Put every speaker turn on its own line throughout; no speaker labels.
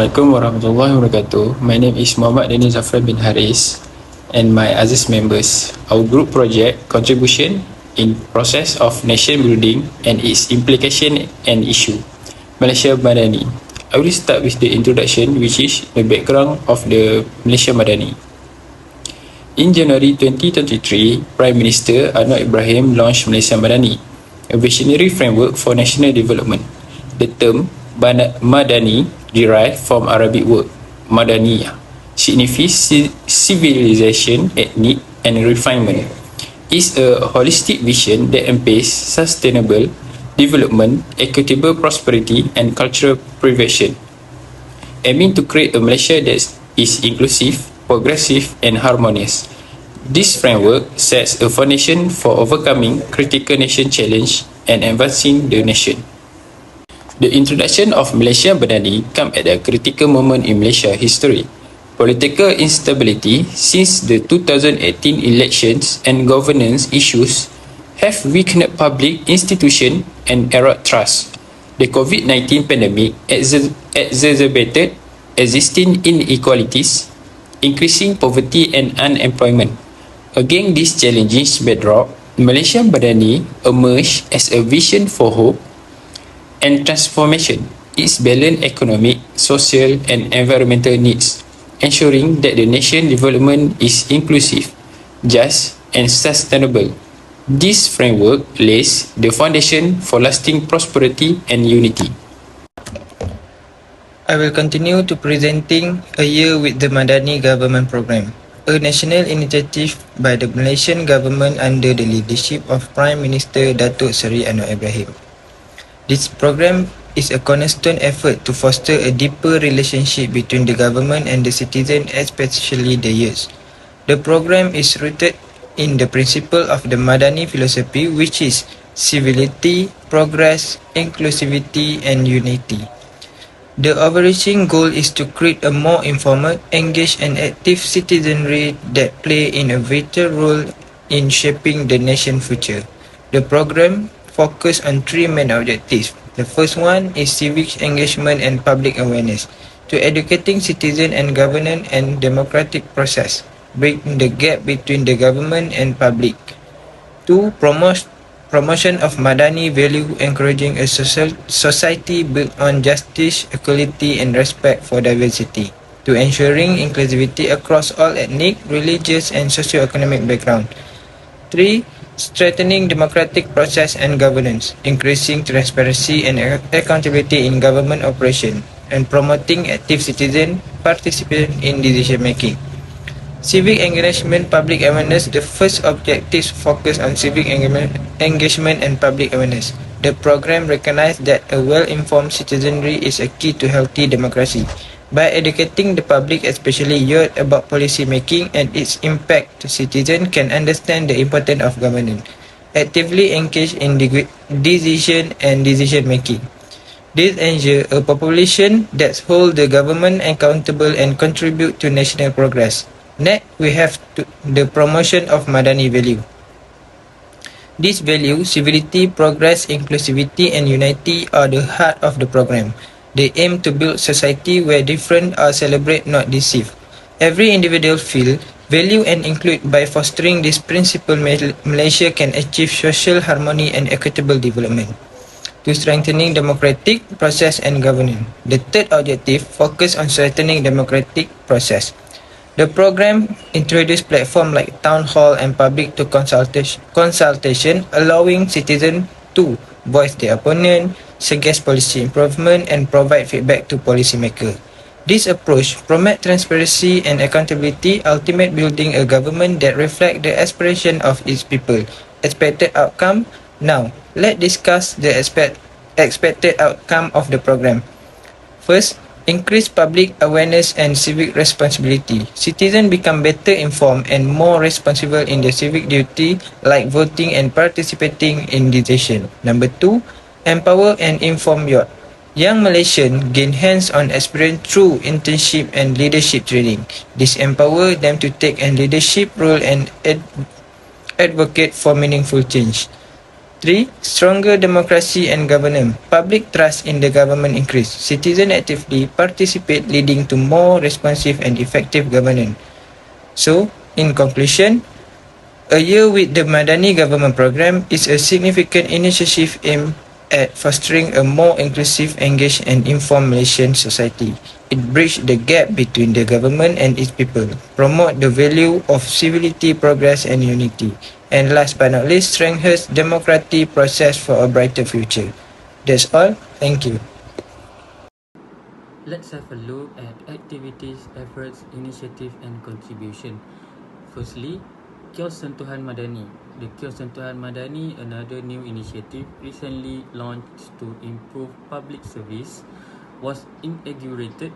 Assalamualaikum warahmatullahi wabarakatuh. My name is Muhammad Dani Zafran bin Haris and my Aziz members. Our group project contribution in process of nation building and its implication and issue. Malaysia Madani. I will start with the introduction, which is the background of the Malaysia Madani. In January 2023, Prime Minister Anwar Ibrahim launched Malaysia Madani, a visionary framework for national development. The term Madani, derived from Arabic word Madaniyah, signifies civilization, ethnic and refinement. It's a holistic vision that entails sustainable development, equitable prosperity and cultural preservation, aiming to create a Malaysia that is inclusive, progressive and harmonious. This framework sets a foundation for overcoming critical nation challenge and advancing the nation. The introduction of Malaysia Madani comes at a critical moment in Malaysia history. Political instability since the 2018 elections and governance issues have weakened public institutions and eroded trust. The COVID-19 pandemic exacerbated existing inequalities, increasing poverty and unemployment. Against this challenging backdrop, Malaysia Madani emerged as a vision for hope and transformation. Its balanced economic, social and environmental needs, ensuring that the nation development is inclusive, just and sustainable. This framework lays the foundation for lasting prosperity and unity.
I will continue to presenting a year with the Madani Government Program, a national initiative by the Malaysian government under the leadership of Prime Minister Datuk Seri Anwar Ibrahim. This program is a cornerstone effort to foster a deeper relationship between the government and the citizen, especially the youth. The program is rooted in the principle of the Madani philosophy, which is civility, progress, inclusivity and unity. The overarching goal is to create a more informed, engaged and active citizenry that play in a vital role in shaping the nation's future. The program focus on three main objectives. The first one is civic engagement and public awareness, to educating citizens and governance and democratic process, breaking the gap between the government and public. Two, promotion of Madani value, encouraging a society built on justice, equality and respect for diversity, to ensuring inclusivity across all ethnic, religious and socio-economic background. Three, strengthening democratic process and governance, increasing transparency and accountability in government operation, and promoting active citizen participation in decision making. Civic engagement, public awareness. The first objective focus on civic engagement and public awareness. The program recognizes that a well-informed citizenry is a key to healthy democracy. By educating the public, especially youth, about policy making and its impact, citizens can understand the importance of governance, actively engage in decision making. This ensures a population that holds the government accountable and contribute to national progress. Next, we have the promotion of Madani value. These values, civility, progress, inclusivity and unity, are the heart of the program. They aim to build society where different are celebrated, not deceived. Every individual feel, value and include. By fostering this principle, Malaysia can achieve social harmony and equitable development. To strengthening democratic process and governance. The third objective focus on strengthening democratic process. The program introduced platforms like town hall and public to consultation, allowing citizens to voice their opinion, suggest policy improvement and provide feedback to policymakers. This approach promotes transparency and accountability, ultimately building a government that reflects the aspiration of its people. Expected outcome. Now, let's discuss the expected outcome of the program. First, increase public awareness and civic responsibility. Citizens become better informed and more responsible in their civic duty, like voting and participating in decisions. Number two, empower and inform youth. Young Malaysians gain hands-on experience through internship and leadership training. This empowers them to take a leadership role and advocate for meaningful change. 3. Stronger democracy and governance. Public trust in the government increase. Citizens actively participate, leading to more responsive and effective governance. So, in conclusion, a year with the Madani government program is a significant initiative aimed at fostering a more inclusive, engaged and informed Malaysian society. It bridges the gap between the government and its people, promote the value of civility, progress and unity, and last but not least, strengthens democratic process for a brighter future. That's all. Thank you.
Let's have a look at activities, efforts, initiative and contribution. Firstly, Kios Sentuhan Madani. The Kios Sentuhan Madani, another new initiative recently launched to improve public service, was inaugurated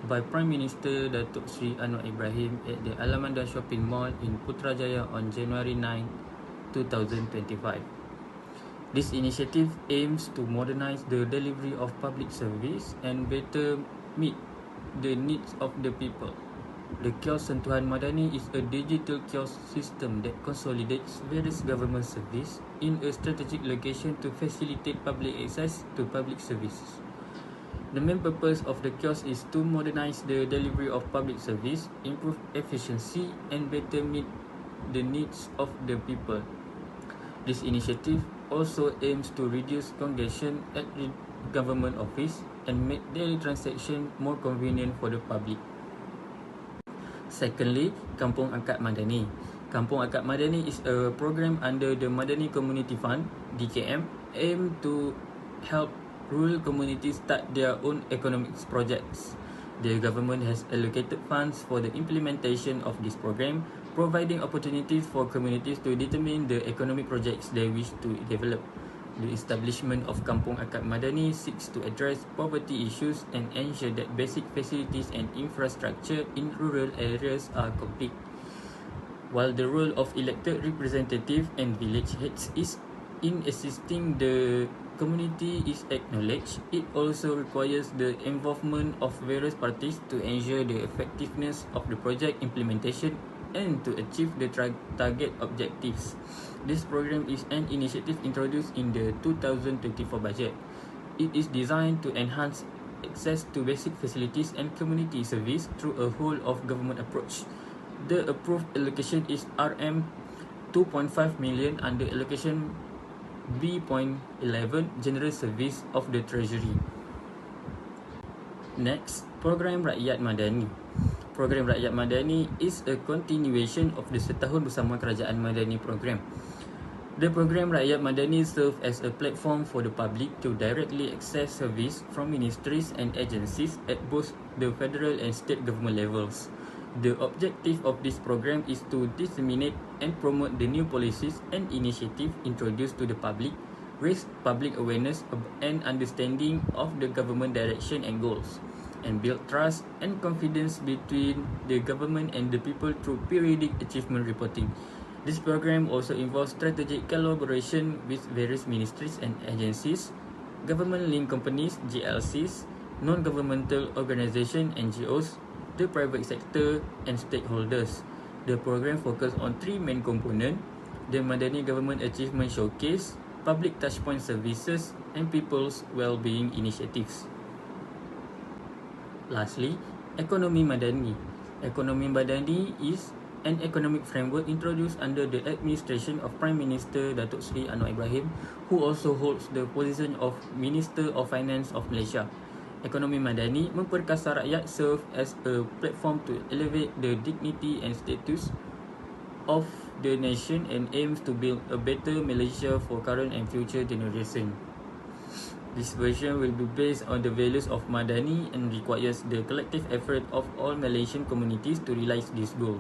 by Prime Minister Datuk Seri Anwar Ibrahim at the Alamanda Shopping Mall in Putrajaya on January 9, 2025. This initiative aims to modernize the delivery of public service and better meet the needs of the people. The Kios Sentuhan Madani is a digital kiosk system that consolidates various government service in a strategic location to facilitate public access to public services. The main purpose of the kiosk is to modernize the delivery of public service, improve efficiency and better meet the needs of the people. This initiative also aims to reduce congestion at the government office and make daily transaction more convenient for the public. Secondly, Kampung Akad Madani. Kampung Akad Madani is a program under the Madani Community Fund, DKM, aimed to help rural communities start their own economic projects. The government has allocated funds for the implementation of this program, providing opportunities for communities to determine the economic projects they wish to develop. The establishment of Kampung Akad Madani seeks to address poverty issues and ensure that basic facilities and infrastructure in rural areas are complete. While the role of elected representative and village heads is in assisting the community is acknowledged, it also requires the involvement of various parties to ensure the effectiveness of the project implementation and to achieve the target objectives. This program is an initiative introduced in the 2024 budget. It is designed to enhance access to basic facilities and community service through a whole of government approach. The approved allocation is RM 2.5 million under allocation B.11 General Service of the Treasury. Next, Program Rakyat Madani. Program Rakyat Madani is a continuation of the Setahun Bersama Kerajaan Madani program. The program Rakyat Madani serves as a platform for the public to directly access service from ministries and agencies at both the federal and state government levels. The objective of this program is to disseminate and promote the new policies and initiatives introduced to the public, raise public awareness and understanding of the government direction and goals, and build trust and confidence between the government and the people through periodic achievement reporting. This program also involves strategic collaboration with various ministries and agencies, government-linked companies, GLCs, non-governmental organizations, NGOs, the private sector and stakeholders. The program focuses on three main components: the Madani Government Achievement Showcase, public touchpoint services, and people's well-being initiatives. Lastly, Ekonomi Madani. Ekonomi Madani is an economic framework introduced under the administration of Prime Minister Datuk Seri Anwar Ibrahim, who also holds the position of Minister of Finance of Malaysia. Ekonomi Madani memperkasa rakyat serve as a platform to elevate the dignity and status of the nation and aims to build a better Malaysia for current and future generations. This version will be based on the values of Madani and requires the collective effort of all Malaysian communities to realize this goal.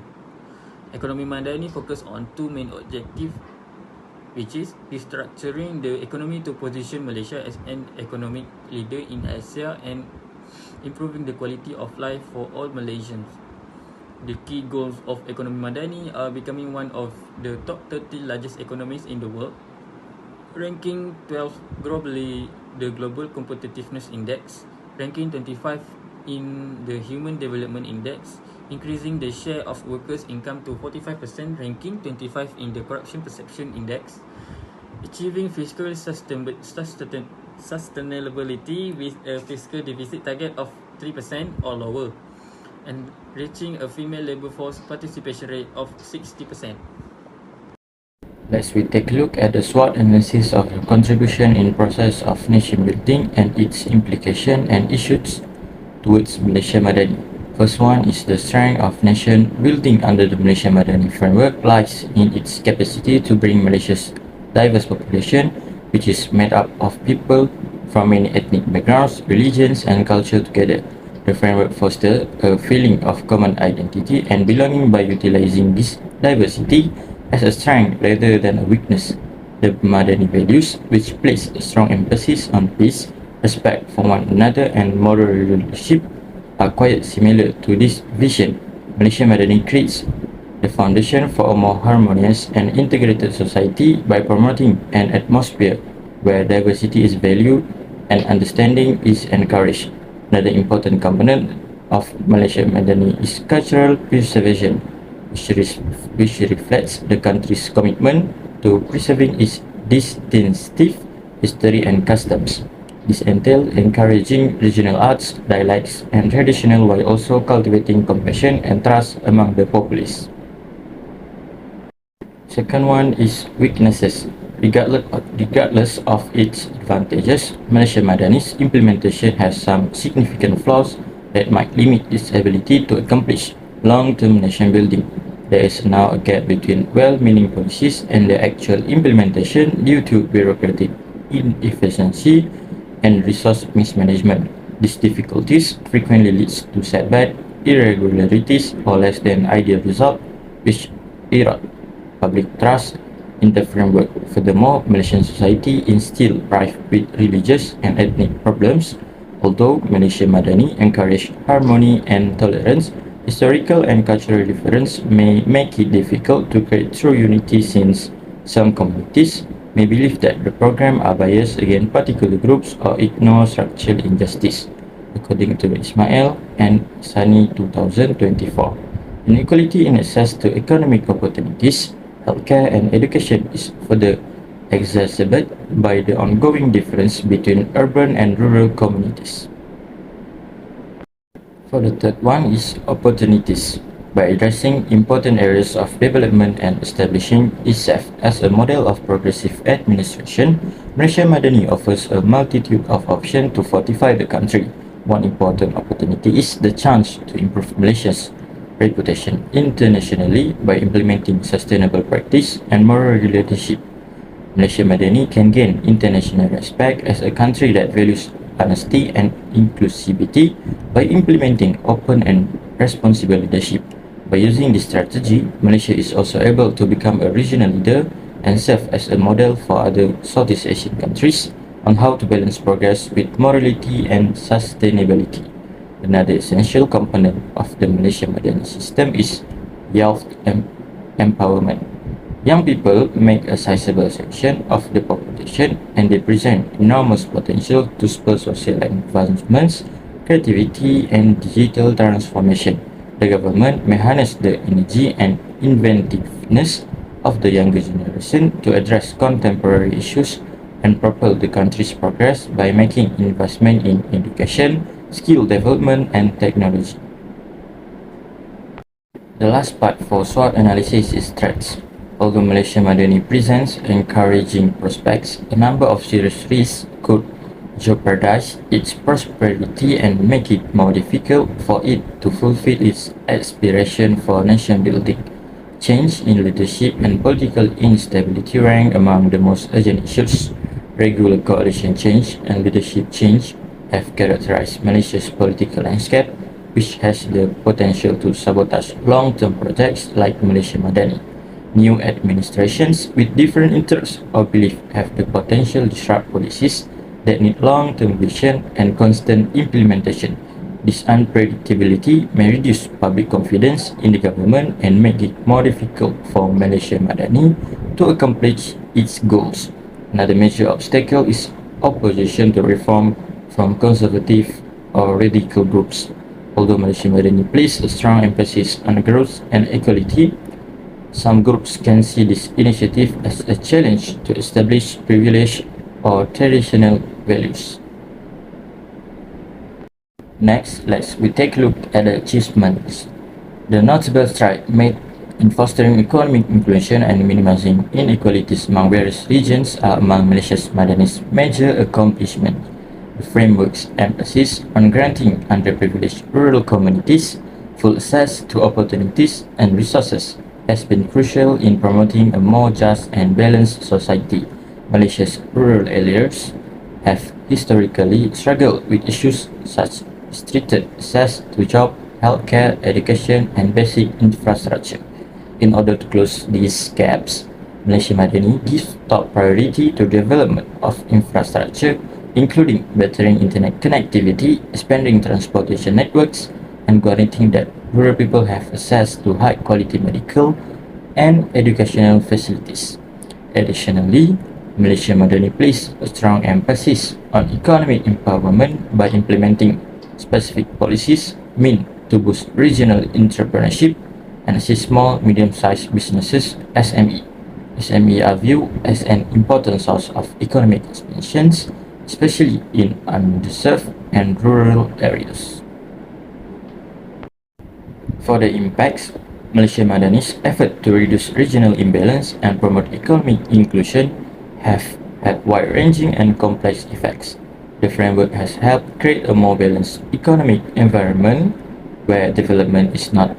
Ekonomi Madani focus on two main objectives, which is restructuring the economy to position Malaysia as an economic leader in Asia and improving the quality of life for all Malaysians. The key goals of Ekonomi Madani are becoming one of the top 30 largest economies in the world, ranking 12th globally the Global Competitiveness Index, ranking 25 in the Human Development Index, increasing the share of workers' income to 45%, ranking 25 in the Corruption Perception Index, achieving fiscal sustainability with a fiscal deficit target of 3% or lower, and reaching a female labour force participation rate of 60%.
Let's we take a look at the SWOT analysis of the contribution in process of nation building and its implication and issues towards Malaysia Madani. First one is the strength of nation building under the Malaysia Madani framework lies in its capacity to bring Malaysia's diverse population, which is made up of people from many ethnic backgrounds, religions and culture together. The framework fosters a feeling of common identity and belonging by utilizing this diversity as a strength rather than a weakness. The Madani values, which place a strong emphasis on peace, respect for one another and moral leadership, are quite similar to this vision. Malaysia Madani creates the foundation for a more harmonious and integrated society by promoting an atmosphere where diversity is valued and understanding is encouraged. Another important component of Malaysia Madani is cultural preservation, which reflects the country's commitment to preserving its distinctive history and customs. This entails encouraging regional arts, dialects, and traditional while also cultivating compassion and trust among the populace. Second one is weaknesses. Regardless of its advantages, Malaysia Madani's implementation has some significant flaws that might limit its ability to accomplish long-term nation building. There is now a gap between well-meaning policies and the actual implementation due to bureaucratic inefficiency and resource mismanagement. These difficulties frequently leads to setback, irregularities, or less than ideal result, which erode public trust in the framework. Furthermore, Malaysian society is still rife with religious and ethnic problems. Although Malaysia Madani encourage harmony and tolerance, historical and cultural difference may make it difficult to create true unity since some communities may believe that the program are biased against particular groups or ignore structural injustice, according to Ismail and Sani 2024. Inequality in access to economic opportunities, healthcare and education is further exacerbated by the ongoing difference between urban and rural communities. For the third one is opportunities. By addressing important areas of development and establishing itself as a model of progressive administration, Malaysia Madani offers a multitude of options to fortify the country. One important opportunity is the chance to improve Malaysia's reputation internationally by implementing sustainable practice and moral leadership. Malaysia Madani can gain international respect as a country that values honesty and inclusivity by implementing open and responsible leadership. By using this strategy, Malaysia is also able to become a regional leader and serve as a model for other Southeast Asian countries on how to balance progress with morality and sustainability. Another essential component of the Malaysia Madani system is youth empowerment. Young people make a sizable section of the population and they present enormous potential to spur social advancements, creativity and digital transformation. The government may harness the energy and inventiveness of the younger generation to address contemporary issues and propel the country's progress by making investment in education, skill development and technology. The last part for SWOT analysis is threats. Although Malaysia Madani presents encouraging prospects, a number of serious risks could jeopardize its prosperity and make it more difficult for it to fulfill its aspiration for nation building. Change in leadership and political instability rank among the most urgent issues. Regular coalition change and leadership change have characterized Malaysia's political landscape, which has the potential to sabotage long-term projects like Malaysia Madani. New administrations with different interests or beliefs have the potential to disrupt policies that need long-term vision and constant implementation. This unpredictability may reduce public confidence in the government and make it more difficult for Malaysia Madani to accomplish its goals. Another major obstacle is opposition to reform from conservative or radical groups. Although Malaysia Madani places a strong emphasis on growth and equality, Some groups can see this initiative as a challenge to establish privilege or traditional values. Next, we take a look at the achievements. The notable strides made in fostering economic inclusion and minimizing inequalities among various regions are among Malaysia's Madani's major accomplishments. The framework's emphasis on granting underprivileged rural communities full access to opportunities and resources has been crucial in promoting a more just and balanced society. Malaysia's rural areas have historically struggled with issues such as restricted access to job, healthcare, education, and basic infrastructure. In order to close these gaps, Malaysia Madani gives top priority to development of infrastructure, including bettering internet connectivity, expanding transportation networks, and guaranteeing that rural people have access to high-quality medical and educational facilities. Additionally, Malaysia Madani places a strong emphasis on economic empowerment by implementing specific policies meant to boost regional entrepreneurship and assist small, medium-sized businesses (SME). SME are viewed as an important source of economic expansions, especially in underserved and rural areas. For the impacts, Malaysia Madani's effort to reduce regional imbalance and promote economic inclusion have had wide-ranging and complex effects. The framework has helped create a more balanced economic environment where development is not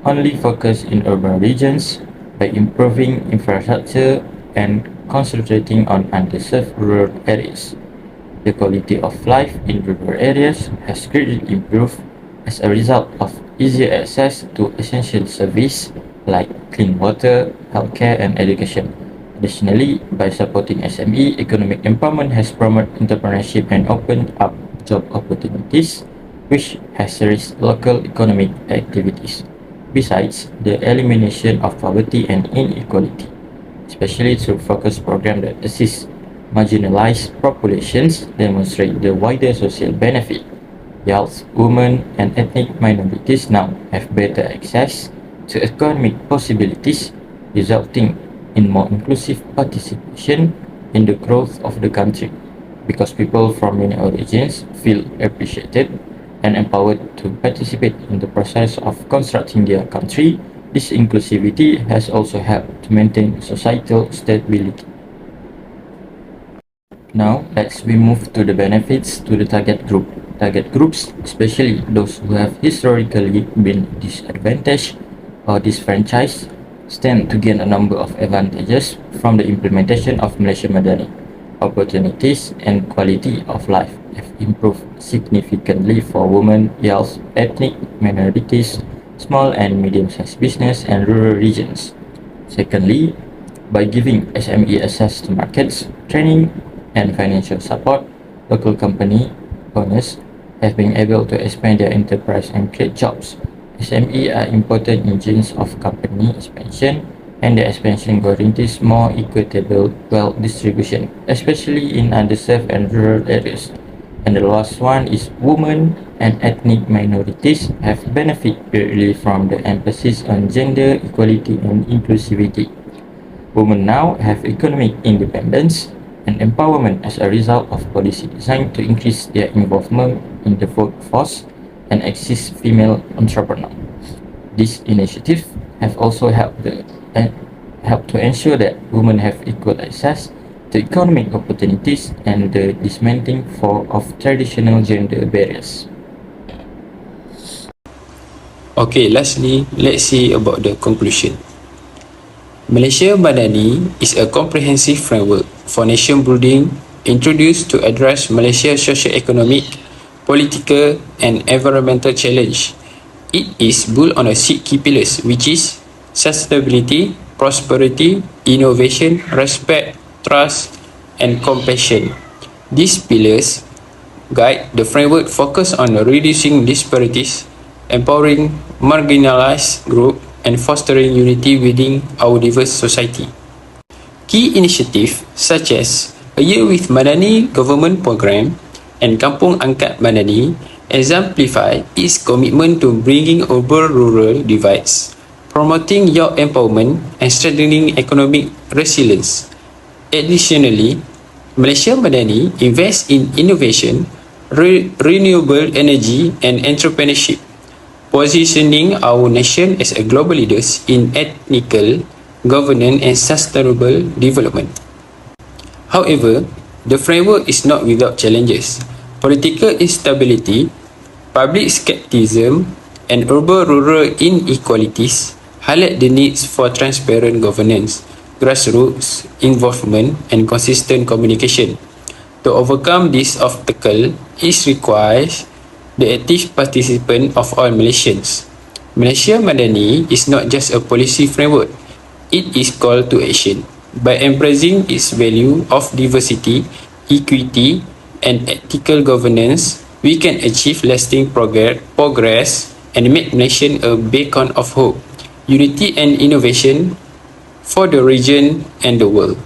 only focused in urban regions by improving infrastructure and concentrating on underserved rural areas. The quality of life in rural areas has greatly improved as a result of easier access to essential services like clean water, healthcare, and education. Additionally, by supporting SME, economic empowerment has promoted entrepreneurship and opened up job opportunities, which has raised local economic activities. Besides, the elimination of poverty and inequality, especially through focused programs that assist marginalized populations, demonstrate the wider social benefit. Youth, women, and ethnic minorities now have better access to economic possibilities, resulting in more inclusive participation in the growth of the country, because people from many origins feel appreciated and empowered to participate in the process of constructing their country. This inclusivity has also helped to maintain societal stability. Now, we move to the benefits to the target group. Target groups, especially those who have historically been disadvantaged or disfranchised, stand to gain a number of advantages from the implementation of Malaysia Madani. Opportunities and quality of life have improved significantly for women, youth, ethnic minorities, small and medium-sized business, and rural regions. Secondly, by giving SME access to markets, training, and financial support, local company owners have been able to expand their enterprise and create jobs. SME are important engines of company expansion, and the expansion guarantees more equitable wealth distribution, especially in underserved and rural areas. And the last one is women and ethnic minorities have benefited greatly from the emphasis on gender equality and inclusivity. Women now have economic independence and empowerment as a result of policy designed to increase their involvement in the workforce and assist female entrepreneurs. These initiatives have also helped to ensure that women have equal access to economic opportunities and the dismantling of traditional gender barriers.
Okay, lastly, let's see about the conclusion. Malaysia Madani is a comprehensive framework for nation building introduced to address Malaysia's socio-economic, political, and environmental challenge. It is built on 6 key pillars, which is sustainability, prosperity, innovation, respect, trust, and compassion. These pillars guide the framework focus on reducing disparities, empowering marginalized groups, and fostering unity within our diverse society. Key initiatives such as A Year with Madani government program and Kampung Angkat Madani exemplify its commitment to bringing over rural divides, promoting youth empowerment and strengthening economic resilience. Additionally, Malaysia Madani invests in innovation, renewable energy and entrepreneurship, positioning our nation as a global leaders in ethical governance and sustainable development. However, the framework is not without challenges. Political instability, public skepticism, and urban-rural inequalities highlight the needs for transparent governance, grassroots involvement, and consistent communication. To overcome this obstacle, it requires the active participation of all Malaysians. Malaysia Madani is not just a policy framework, it is call to action. By embracing its value of diversity, equity, and ethical governance, we can achieve lasting progress and make Malaysia a beacon of hope, unity and innovation for the region and the world.